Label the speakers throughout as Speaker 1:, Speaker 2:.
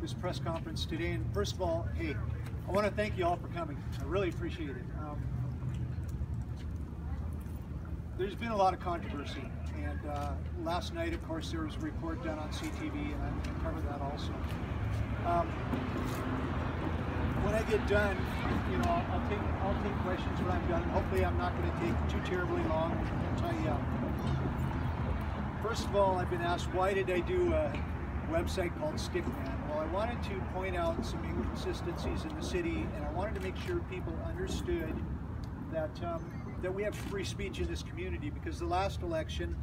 Speaker 1: this press conference today. And first of all, hey, I want to thank you all for coming. I really appreciate it. There's been a lot of controversy, and last night, of course, there was a report done on CTV, and I'm going to cover that also. When I get done, you know, I'll take questions when I'm done. Hopefully, I'm not going to take too terribly long. I'll tell you. First of all, I've been asked why did I do a website called Stickman. Well, I wanted to point out some inconsistencies in the city, and I wanted to make sure people understood that that we have free speech in this community, because the last election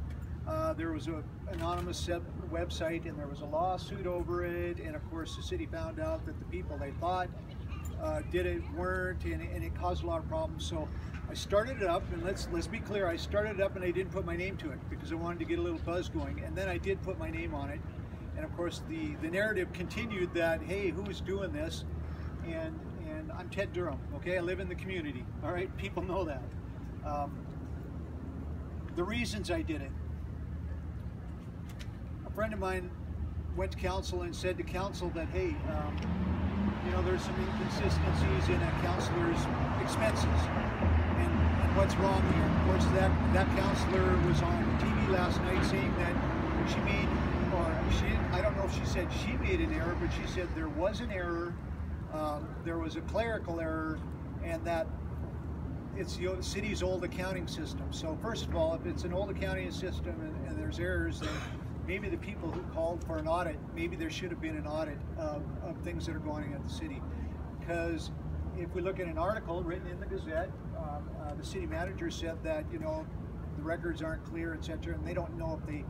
Speaker 1: there was an anonymous website and there was a lawsuit over it, and of course the city found out that the people they thought did it weren't, and it caused a lot of problems. So I started it up, and let's be clear, I started it up and I didn't put my name to it because I wanted to get a little buzz going, and then I did put my name on it. And of course the narrative continued that, hey, who's doing this? And I'm Ted Durham, okay? I live in the community, all right? People know that. The reasons I did it. A friend of mine went to council and said to council that, hey, you know, there's some inconsistencies in a councilor's expenses. And what's wrong here? Of course, that councilor was on TV last night saying that she made, I don't know if she said she made an error, but she said there was an error, there was a clerical error, and that it's the city's old accounting system. So first of all, if it's an old accounting system and there's errors, then maybe the people who called for an audit, maybe there should have been an audit of things that are going on at the city. Because if we look at an article written in the Gazette, the city manager said that, you know, the records aren't clear, etc., and they don't know if they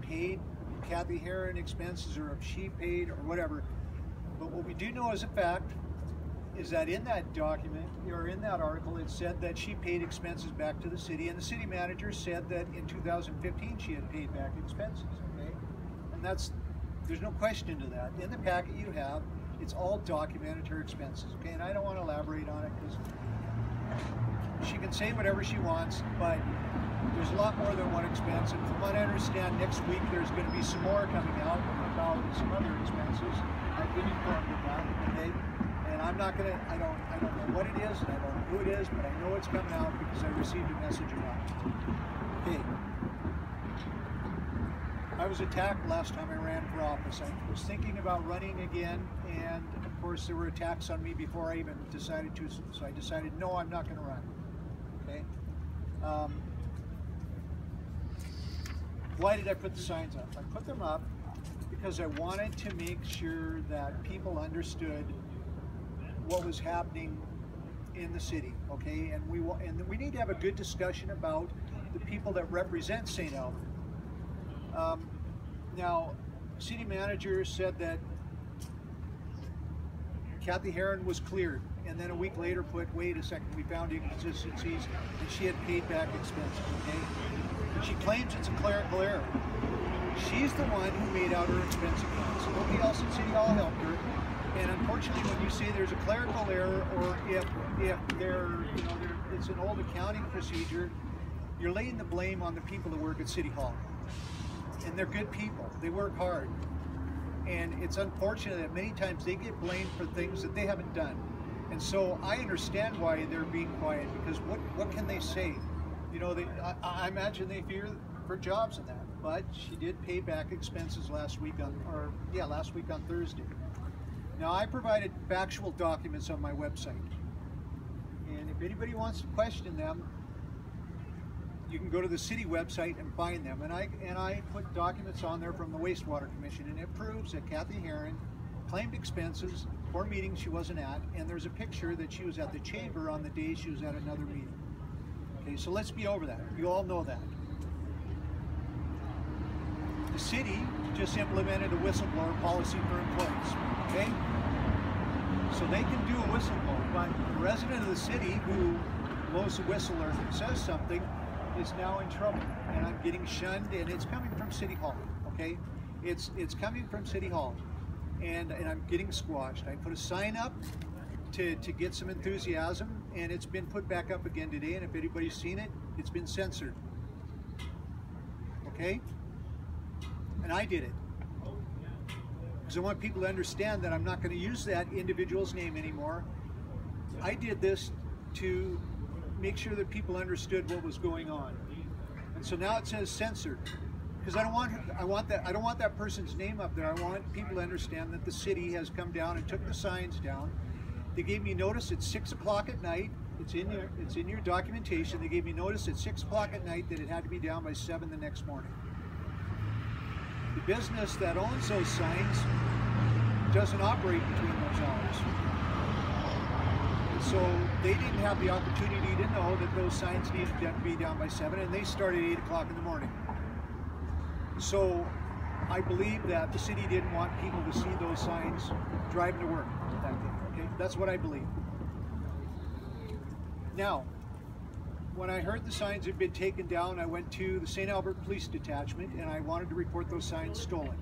Speaker 1: paid Kathy Heron expenses or if she paid or whatever. But what we do know as a fact is that in that document, or in that article, it said that she paid expenses back to the city, and the city manager said that in 2015 she had paid back expenses, okay? And there's no question to that. In the packet you have, it's all documented, her expenses, okay? And I don't want to elaborate on it because she can say whatever she wants, but there's a lot more than one expense. And from what I understand, next week there's going to be some more coming out about some other expenses. I've been informed of that, okay? And I'm not going to, I don't know what it is, and I don't know who it is, but I know it's coming out because I received a message about it. Okay. I was attacked last time I ran for office. I was thinking about running again, and of course there were attacks on me before I even decided to, so I decided, no, I'm not going to run. Okay. Why did I put the signs up? I put them up because I wanted to make sure that people understood what was happening in the city, okay? And we need to have a good discussion about the people that represent St. Albert. Now, city manager said that Kathy Heron was cleared, and then a week later put, wait a second, we found inconsistencies, and she had paid back expenses, okay? But she claims it's a clerical error. She's the one who made out her expense accounts. Nobody else at City Hall helped her. And unfortunately, when you say there's a clerical error, or if it's an old accounting procedure, you're laying the blame on the people that work at City Hall. And they're good people. They work hard. And it's unfortunate that many times they get blamed for things that they haven't done. And so I understand why they're being quiet, because what can they say? You know, I imagine they fear for jobs and that. But she did pay back expenses last week on Thursday. Now, I provided factual documents on my website, and if anybody wants to question them, you can go to the city website and find them. And I put documents on there from the Wastewater Commission, and it proves that Kathy Heron claimed expenses for meetings she wasn't at, and there's a picture that she was at the chamber on the day she was at another meeting. Okay, so let's be over that. You all know that. The city just implemented a whistleblower policy for employees, okay? So they can do a whistleblower, but the resident of the city who blows the whistle or says something is now in trouble, and I'm getting shunned, and it's coming from City Hall, okay? It's coming from City Hall, and I'm getting squashed. I put a sign up to get some enthusiasm, and it's been put back up again today, and if anybody's seen it, it's been censored, okay? And I did it. because I want people to understand that I'm not going to use that individual's name anymore. I did this to make sure that people understood what was going on. And so now it says censored, because I don't want that person's name up there. I want people to understand that the city has come down and took the signs down. They gave me notice at 6 o'clock at night. It's in your documentation. They gave me notice at 6 o'clock at night that it had to be down by 7 the next morning. The business that owns those signs doesn't operate between those hours. So they didn't have the opportunity to know that those signs needed to be down by 7, and they started at 8 o'clock in the morning. So I believe that the city didn't want people to see those signs driving to work that day. Okay, that's what I believe. Now, when I heard the signs had been taken down, I went to the St. Albert Police Detachment and I wanted to report those signs stolen.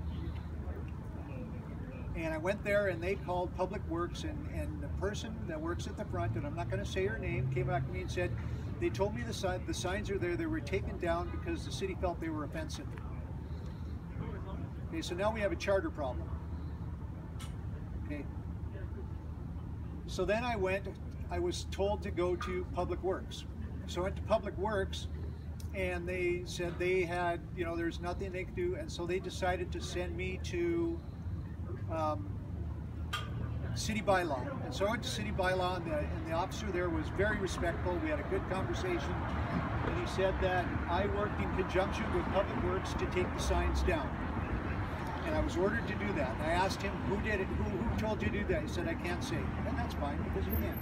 Speaker 1: And I went there and they called Public Works, and the person that works at the front, and I'm not going to say her name, came back to me and said, they told me the signs are there, they were taken down because the city felt they were offensive. Okay, so now we have a charter problem. Okay. So then I was told to go to Public Works. So I went to Public Works and they said they had, there's nothing they could do, and so they decided to send me to City Bylaw. And so I went to City Bylaw, and the officer there was very respectful. We had a good conversation, and he said that I worked in conjunction with Public Works to take the signs down. And I was ordered to do that. And I asked him, who did it? Who told you to do that? He said, I can't say. And that's fine, because you can.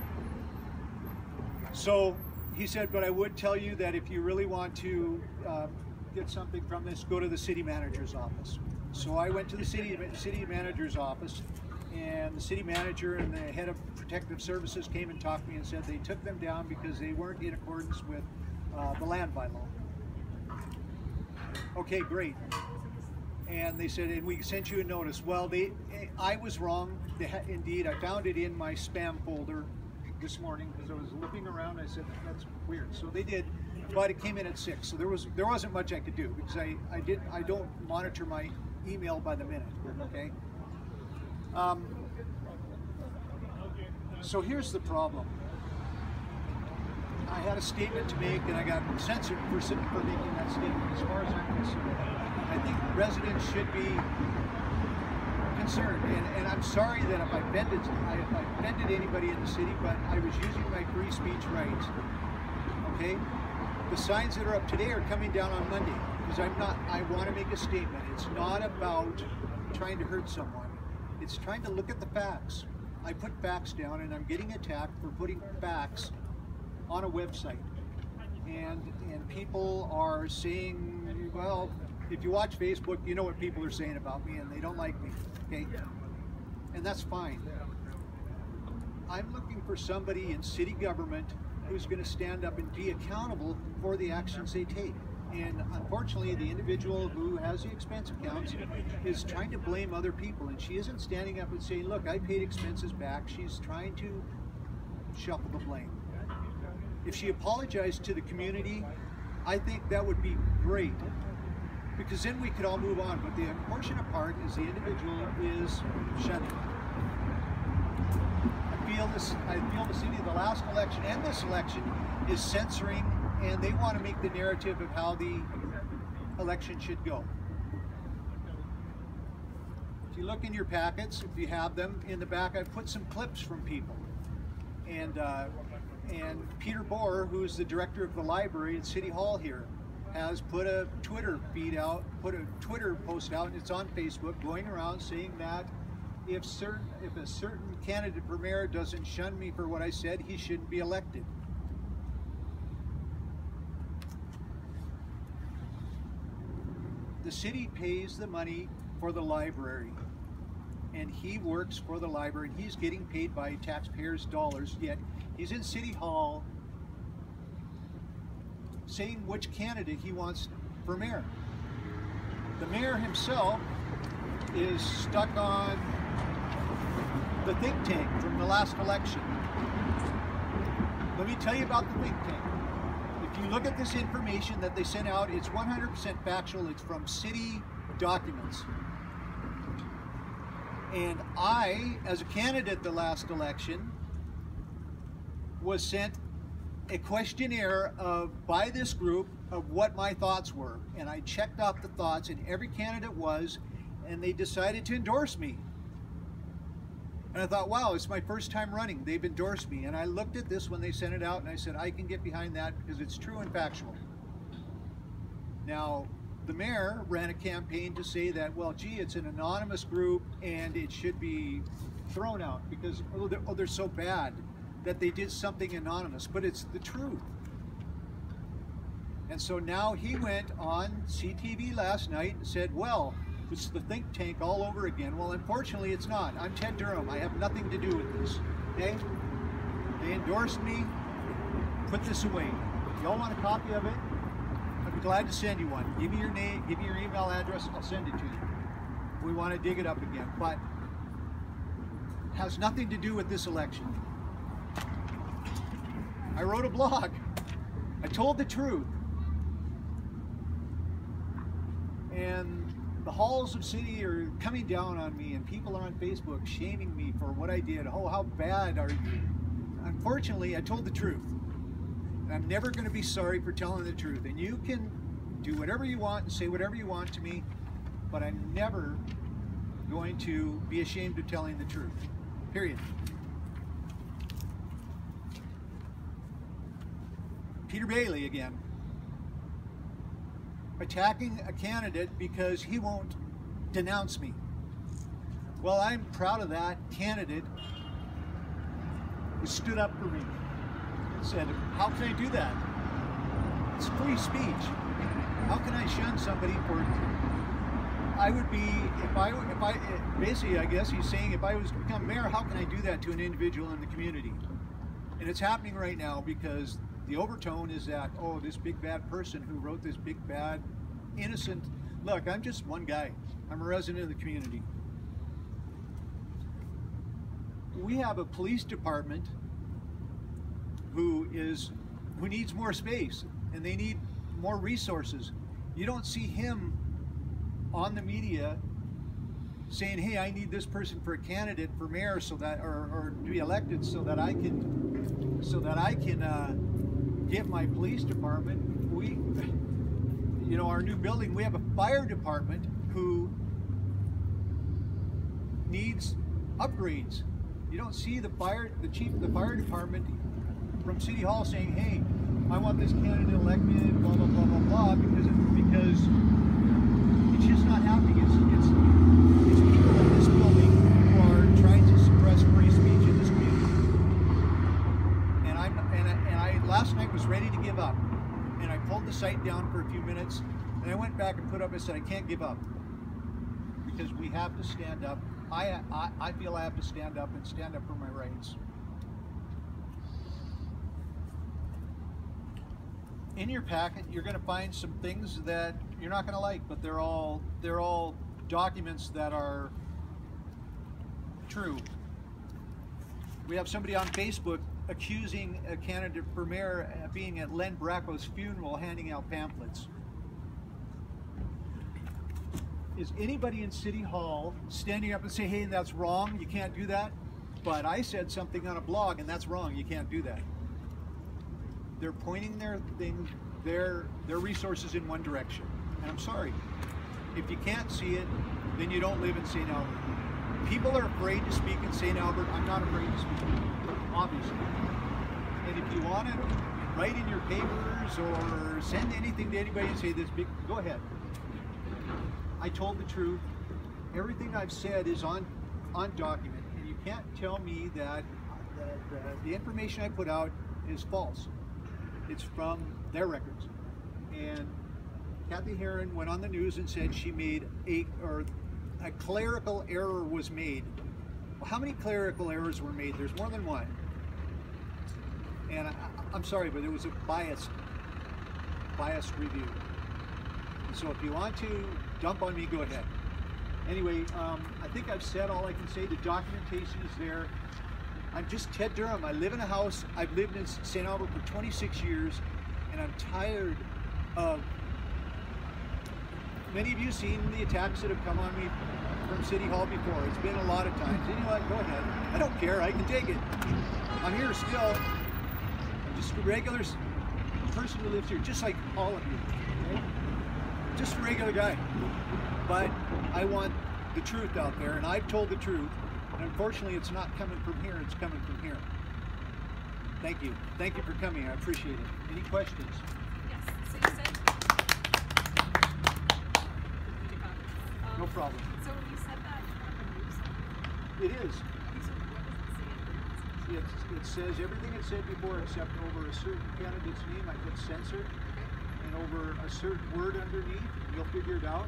Speaker 1: So he said, but I would tell you that if you really want to get something from this, go to the city manager's office. So I went to the city manager's office, and the city manager and the head of protective services came and talked to me and said they took them down because they weren't in accordance with the land bylaw. Okay, great. And they said, and we sent you a notice. Well, I was wrong. Indeed, I found it in my spam folder this morning because I was looking around. I said, that's weird. So they did, but it came in at 6. So there wasn't much I could do because I don't monitor my email by the minute. Okay. So here's the problem. I had a statement to make, and I got censored for making that statement. As far as I'm concerned, I think residents should be concerned, and I'm sorry that if I offended anybody in the city, but I was using my free speech rights. Okay, the signs that are up today are coming down on Monday because I want to make a statement. It's not about trying to hurt someone. It's trying to look at the facts. I put facts down, and I'm getting attacked for putting facts on a website, and people are saying, well, if you watch Facebook, you know what people are saying about me, and they don't like me. Okay, and that's fine. I'm looking for somebody in city government who's going to stand up and be accountable for the actions they take. And unfortunately, the individual who has the expense accounts is trying to blame other people, and she isn't standing up and saying, look, I paid expenses back. She's trying to shuffle the blame. If she apologized to the community, I think that would be great, because then we could all move on. But the unfortunate part is the individual is shunning. I feel the city, the last election and this election, is censoring, and they want to make the narrative of how the election should go. If you look in your packets, if you have them, in the back I've put some clips from people. And Peter Bohr, who's the director of the library at City Hall here, has put a Twitter feed out, put a Twitter post out, and it's on Facebook, going around saying that if a certain candidate for mayor doesn't shun me for what I said, he shouldn't be elected. The city pays the money for the library, and he works for the library, and he's getting paid by taxpayers' dollars, yet he's in City Hall saying which candidate he wants for mayor. The mayor himself is stuck on the think tank from the last election. Let me tell you about the think tank. If you look at this information that they sent out, it's 100% factual. It's from city documents. And I, as a candidate the last election, was sent a questionnaire by this group of what my thoughts were. And I checked off the thoughts, and every candidate was, and they decided to endorse me. And I thought, wow, it's my first time running. They've endorsed me. And I looked at this when they sent it out, and I said, I can get behind that because it's true and factual. Now, the mayor ran a campaign to say that, well, gee, it's an anonymous group and it should be thrown out because, they're so bad that they did something anonymous. But it's the truth. And so now he went on CTV last night and said, well, it's the think tank all over again. Well, unfortunately, it's not. I'm Ted Durham. I have nothing to do with this. Okay? They endorsed me. Put this away. If y'all want a copy of it, I'd be glad to send you one. Give me your name, give me your email address, I'll send it to you. We want to dig it up again. But it has nothing to do with this election. I wrote a blog. I told the truth. And the halls of city are coming down on me, and people are on Facebook shaming me for what I did. Oh, how bad are you? Unfortunately, I told the truth. And I'm never going to be sorry for telling the truth. And you can do whatever you want and say whatever you want to me, but I'm never going to be ashamed of telling the truth. Period. Peter Bailey again. Attacking a candidate because he won't denounce me. Well, I'm proud of that candidate who stood up for me and said, how can I do that? It's free speech. How can I shun somebody for, I would be, basically I guess he's saying if I was to become mayor, how can I do that to an individual in the community? And it's happening right now because the overtone is that, oh, this big bad person who wrote this big bad innocent, look, I'm just one guy. I'm a resident of the community. We have a police department who needs more space and they need more resources. You don't see him on the media saying, hey, I need this person for a candidate for mayor so that or to be elected so that I can get my police department. Our new building, we have a fire department who needs upgrades. You don't see the chief of the fire department from City Hall saying, hey, I want this candidate elected, blah, blah, blah, blah, blah, because it's just not happening. It's people in this building who are trying to suppress free speech in this community. And I last night was ready to give up. And I pulled the site down for a few minutes, and I went back and put up, I said, I can't give up. Because we have to stand up. I feel I have to stand up and stand up for my rights. In your packet, you're going to find some things that you're not going to like, but they're all documents that are true. We have somebody on Facebook accusing a candidate for mayor of being at Len Bracco's funeral handing out pamphlets. Is anybody in City Hall standing up and say, hey, that's wrong, you can't do that? But I said something on a blog and that's wrong, you can't do that. They're pointing their resources in one direction. And I'm sorry, if you can't see it, then you don't live in St. Albert. People are afraid to speak in St. Albert. I'm not afraid to speak, obviously. And if you want to write in your papers or send anything to anybody and say this big, go ahead. I told the truth. Everything I've said is on document, and you can't tell me that the information I put out is false. It's from their records. And Kathy Heron went on the news and said she made a clerical error was made. Well, how many clerical errors were made? There's more than one. And I'm sorry, but it was a biased review. And so if you want to dump on me, go ahead. Anyway, I think I've said all I can say. The documentation is there. I'm just Ted Durham. I live in a house. I've lived in St. Albert for 26 years, and I'm tired of, many of you seen the attacks that have come on me from City Hall before. It's been a lot of times. You know what? Go ahead. I don't care. I can take it. I'm here still. I'm just a regular person who lives here, just like all of you. Okay? Just a regular guy. But I want the truth out there, and I've told the truth. And unfortunately, it's not coming from here. It's coming from here. Thank you. Thank you for coming. I appreciate it. Any questions?
Speaker 2: Yes. So you said.
Speaker 1: No problem.
Speaker 2: So when you said that,
Speaker 1: It is.
Speaker 2: so what does it say in the
Speaker 1: It says everything it said before, except over a certain candidate's name, I put censored, and over a certain word underneath, you'll figure it out,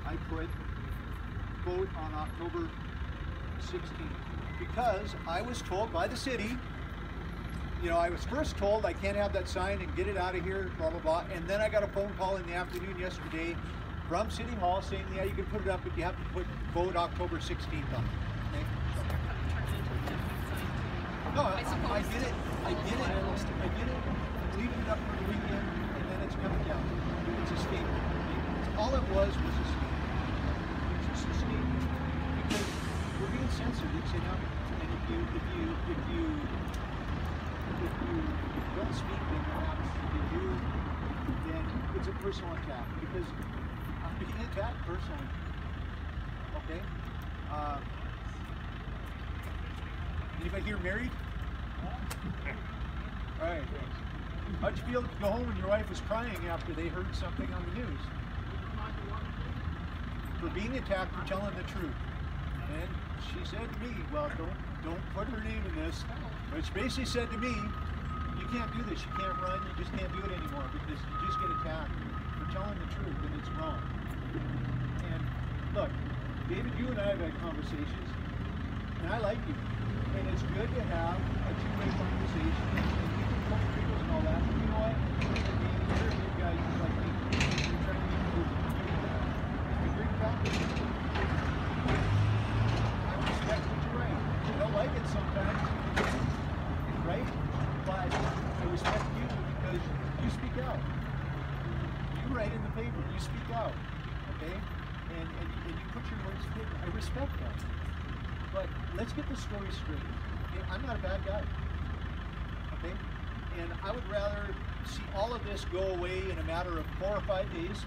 Speaker 1: I put vote on October 16th. Because I was told by the city, you know, I was first told I can't have that sign and get it out of here, blah, blah, blah. And then I got a phone call in the afternoon yesterday from City Hall saying, yeah, you can put it up, but you have to put vote October 16th on it. Okay? No, I get it. I get it. I get it. I'm leaving it up for the weekend, and then it's coming down. It's a statement. All it was a statement. It's just a statement. Because we're being censored, it's enough. And if you don't speak, then it's a personal attack. Because I'm being attacked personally. Okay? Anybody here married? All right. How'd you feel to go home when your wife was crying after they heard something on the news? For being attacked for telling the truth. And she said to me, well, don't put her name in this, but she basically said to me, you can't do this, you can't run, you just can't do it anymore because you just get attacked for telling the truth and it's wrong. And look, David, you and I have had conversations, and I like you. And it's good to have a two-way conversation, and we can talk figures and all that, but you know what? You're a good guy, you're like me. You're trying to make moves. You agree with that? I respect what you're right. I don't like it sometimes, right? But I respect you because you speak out. You write in the paper, you speak out, okay? And you put your words in paper. I respect that. But let's get the story straight. Okay? I'm not a bad guy, okay? And I would rather see all of this go away in a matter of 4 or 5 days,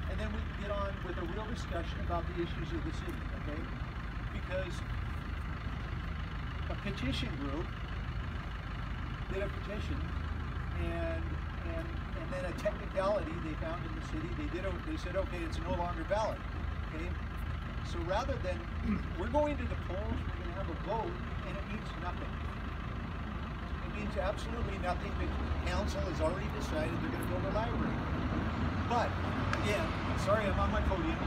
Speaker 1: and then we can get on with a real discussion about the issues of the city, okay? Because a petition group did a petition, and then a technicality they found in the city, they said, okay, it's no longer valid, okay? So rather than, we're going to the polls, we're going to have a vote, and it means nothing. It means absolutely nothing. The council has already decided they're going to build a library. But, again, sorry I'm on my podium.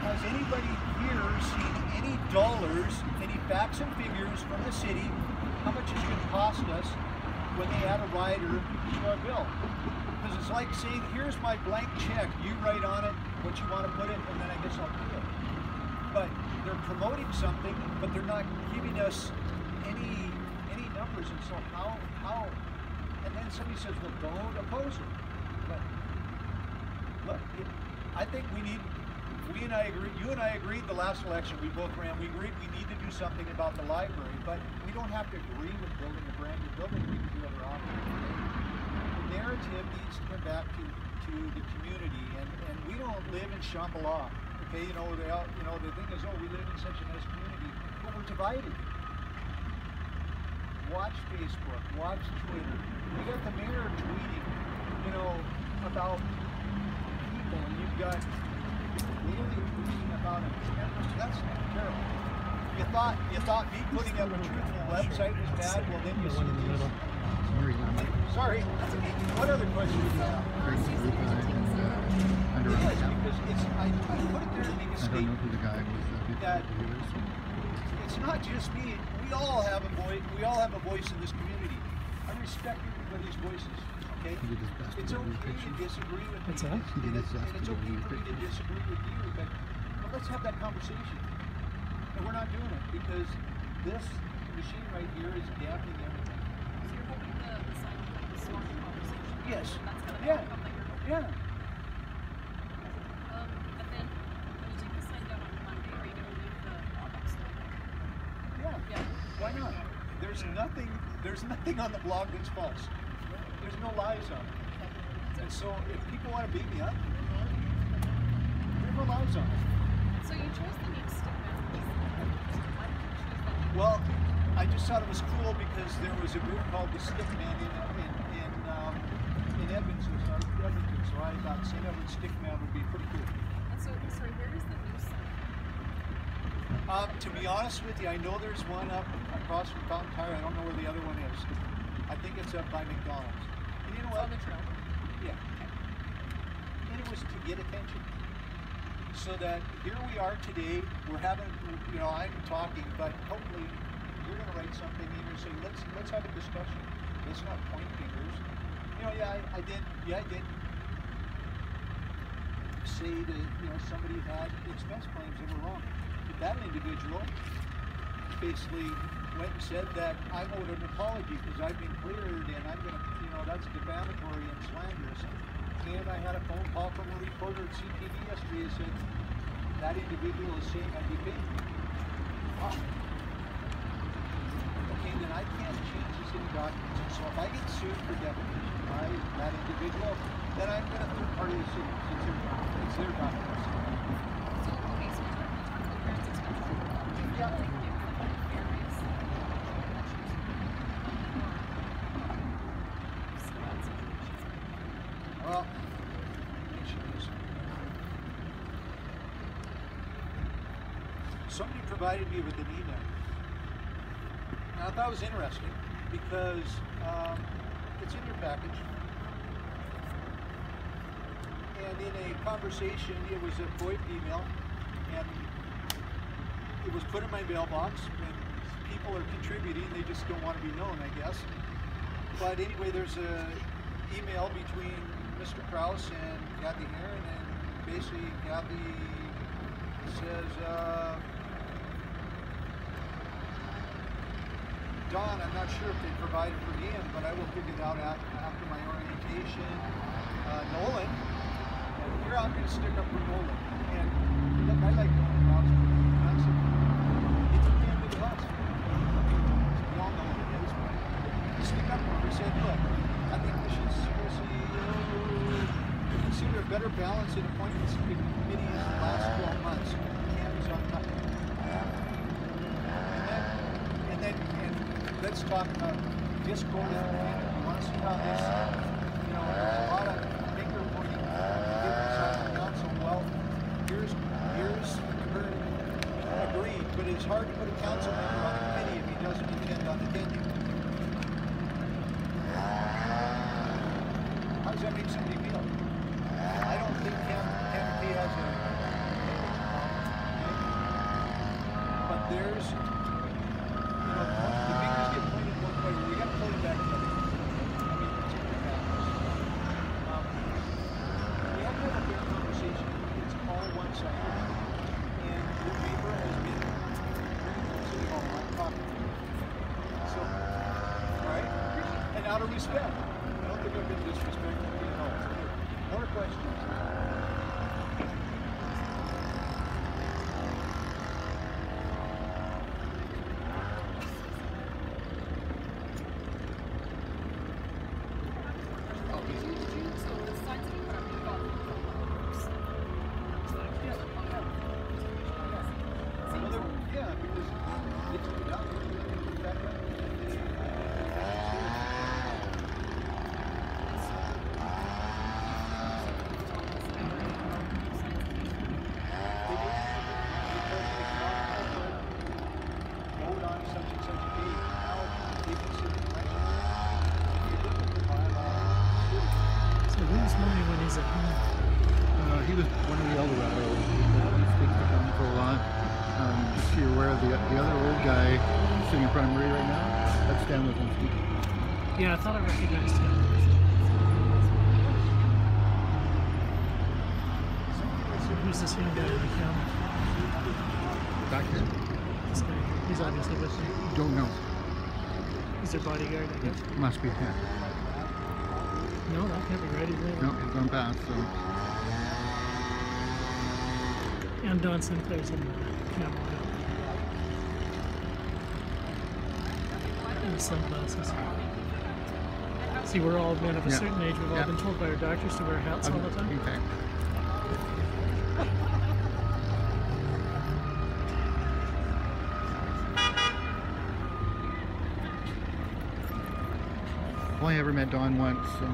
Speaker 1: Has anybody here seen any dollars, any facts and figures from the city, how much it's going to cost us when they add a rider to our bill? Because it's like saying, here's my blank check, you write on it what you want to put in, and then I guess I'll pay it. But they're promoting something, but they're not giving us any numbers, and so how? And then somebody says, well, don't oppose it. But look, I think you and I agreed the last election, we both ran, we agreed we need to do something about the library, but we don't have to agree with building a brand new building, we can do other options. The narrative needs to come back to the community, and we don't live in Shambhala. Okay, the thing is, we live in such a nice community, but we're divided. Watch Facebook, watch Twitter. You got the mayor tweeting, about people, and you've got Haley tweeting about it. That's terrible. You thought me putting up a truthful website was bad? Well, then you see these. Sorry. What other questions do you have? Yes, because I put it there to make a statement. I don't know who the guy was. That it's not just me. We all have a voice. We all have a voice in this community. I respect everybody's voices. Okay. It's okay to disagree with me. And it's okay for me to disagree with you. But let's have that conversation. And we're not doing it because this machine right here is damping everything.
Speaker 2: So you're hoping the sign will have a smart conversation.
Speaker 1: Yes.
Speaker 2: That's going to help.
Speaker 1: Yeah.
Speaker 2: And then when you take the sign down,
Speaker 1: Why not? There's nothing on the blog that's false. There's no lies on it. And so if people want to beat me up, there's no lies on it.
Speaker 2: So you chose the name Stickman. Why did you choose that name?
Speaker 1: Well, I just thought it was cool because there was a group called the Stickman in Edmonton, so I thought St. Edward Stickman would be pretty cool.
Speaker 2: And so, sorry, where is the new sign?
Speaker 1: To be honest with you, I know there's one up across from Fountain Tire. I don't know where the other one is. I think it's up by McDonald's. And you know
Speaker 2: It's
Speaker 1: what?
Speaker 2: on the trail.
Speaker 1: Yeah. And it was to get attention. So that here we are today, we're having, I'm talking, but hopefully you're going to write something in and say, let's have a discussion. Let's not point fingers. I did say that, somebody had expense claims that were wrong. But that individual basically went and said that I owed an apology because I've been cleared and I'm going to, that's defamatory and slanderous. And I had a phone call from a reporter at CTV yesterday that said that individual is saying I defamed him. Wow. Okay, then I can't change the city documents. So if I get sued for defamation by that individual, then I'm going to third party the city. It's their documents.
Speaker 2: So, okay, so we talked about parents' expenses. Do you feel like if areas that choose bad situations?
Speaker 1: Well, issues. Somebody provided me with an email. And I thought it was interesting because it's in your package. And in a conversation, it was a VoIP email, and it was put in my mailbox. When people are contributing, they just don't want to be known, I guess. But anyway, there's a email between Mr. Krause and Kathy Heron, and basically Kathy says, Don, I'm not sure if they provided for me, but I will figure it out after my orientation. Nolan, and here I'm going to stick up for Nolan. And look, I like Nolan Krause. He took me under the bus. We all know what it is, but he stick up for him. He said, look, I think we should seriously consider a better balance in appointments to committees in the last 12 months. Cam is on nothing. And let's talk about discord. You want to see how this, there's a lot of finger pointing inside the council. Well, here's her agreed, but it's hard to put a council member on a committee if he doesn't intend on attending. How does that make somebody feel? I don't think Kennedy has a but there's, the fingers get pointed one way. We got to pull it back together. I mean, it's in your practice. We have to have a fair conversation. It's all one-sided. And your neighbor has been City Hall on talking. So, all right? And out of respect. I don't think I've been disrespectful to you at all. More questions?
Speaker 3: He was one of the Eldorado that we speak to him for a while. Just so you're aware, the other old guy sitting in front of Marie right now, that's Dan Livingston.
Speaker 4: Yeah, I thought I recognized him. Who's this young guy in the camera?
Speaker 3: Back there?
Speaker 4: This guy. He's obviously with me.
Speaker 3: Don't know.
Speaker 4: He's their bodyguard, I guess.
Speaker 3: Must be him.
Speaker 4: No, that can't be right. He's right.
Speaker 3: No, he's gone past, so.
Speaker 4: And Don Sinclair's in the camera. the sunglasses. See, we're all men of a
Speaker 3: Yeah.
Speaker 4: certain age. We've all
Speaker 3: Yeah.
Speaker 4: been told by our doctors to wear hats all the time.
Speaker 3: Okay. Only ever met Dawn once, so